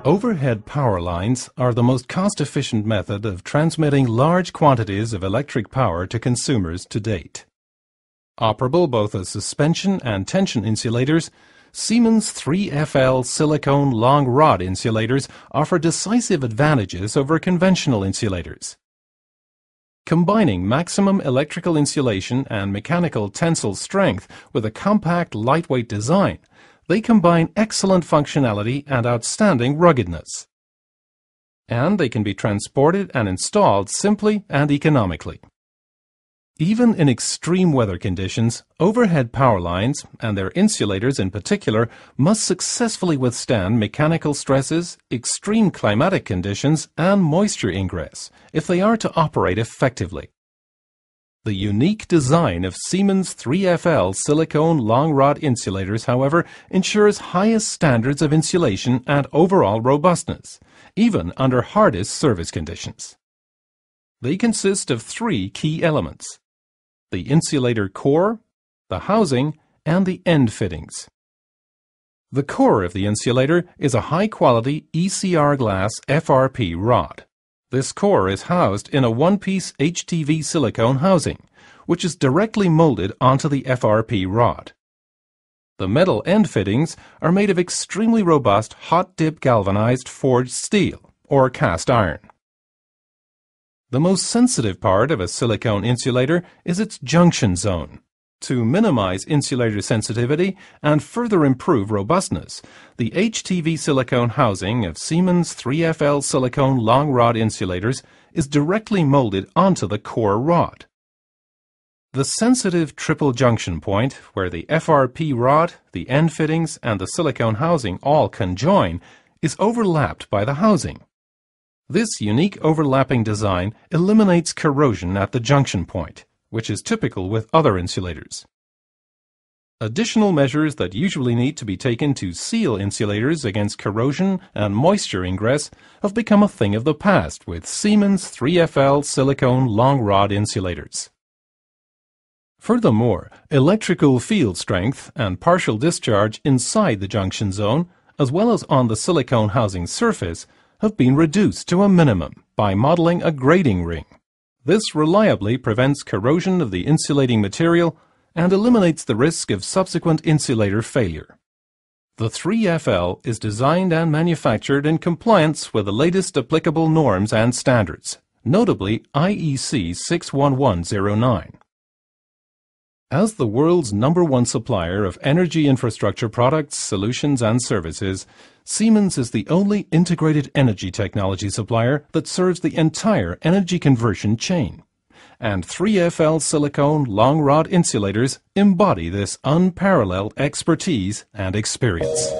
Overhead power lines are the most cost-efficient method of transmitting large quantities of electric power to consumers to date. Operable both as suspension and tension insulators, Siemens 3FL silicone long rod insulators offer decisive advantages over conventional insulators. Combining maximum electrical insulation and mechanical tensile strength with a compact, lightweight design, they combine excellent functionality and outstanding ruggedness. And they can be transported and installed simply and economically. Even in extreme weather conditions, overhead power lines, and their insulators in particular, must successfully withstand mechanical stresses, extreme climatic conditions, and moisture ingress if they are to operate effectively. The unique design of Siemens 3FL silicone long rod insulators, however, ensures highest standards of insulation and overall robustness, even under hardest service conditions. They consist of three key elements: the insulator core, the housing, and the end fittings. The core of the insulator is a high-quality ECR glass FRP rod. This core is housed in a one-piece HTV silicone housing, which is directly molded onto the FRP rod. The metal end fittings are made of extremely robust hot-dip galvanized forged steel, or cast iron. The most sensitive part of a silicone insulator is its junction zone. To minimize insulator sensitivity and further improve robustness, the HTV silicone housing of Siemens 3FL silicone long rod insulators is directly molded onto the core rod. The sensitive triple junction point, where the FRP rod, the end fittings, and the silicone housing all conjoin, is overlapped by the housing. This unique overlapping design eliminates corrosion at the junction point, which is typical with other insulators. Additional measures that usually need to be taken to seal insulators against corrosion and moisture ingress have become a thing of the past with Siemens 3FL silicone long rod insulators. Furthermore, electrical field strength and partial discharge inside the junction zone, as well as on the silicone housing surface, have been reduced to a minimum by modeling a grading ring. This reliably prevents corrosion of the insulating material and eliminates the risk of subsequent insulator failure. The 3FL is designed and manufactured in compliance with the latest applicable norms and standards, notably IEC 61109. As the world's #1 supplier of energy infrastructure products, solutions, and services, Siemens is the only integrated energy technology supplier that serves the entire energy conversion chain. And 3FL silicone long rod insulators embody this unparalleled expertise and experience.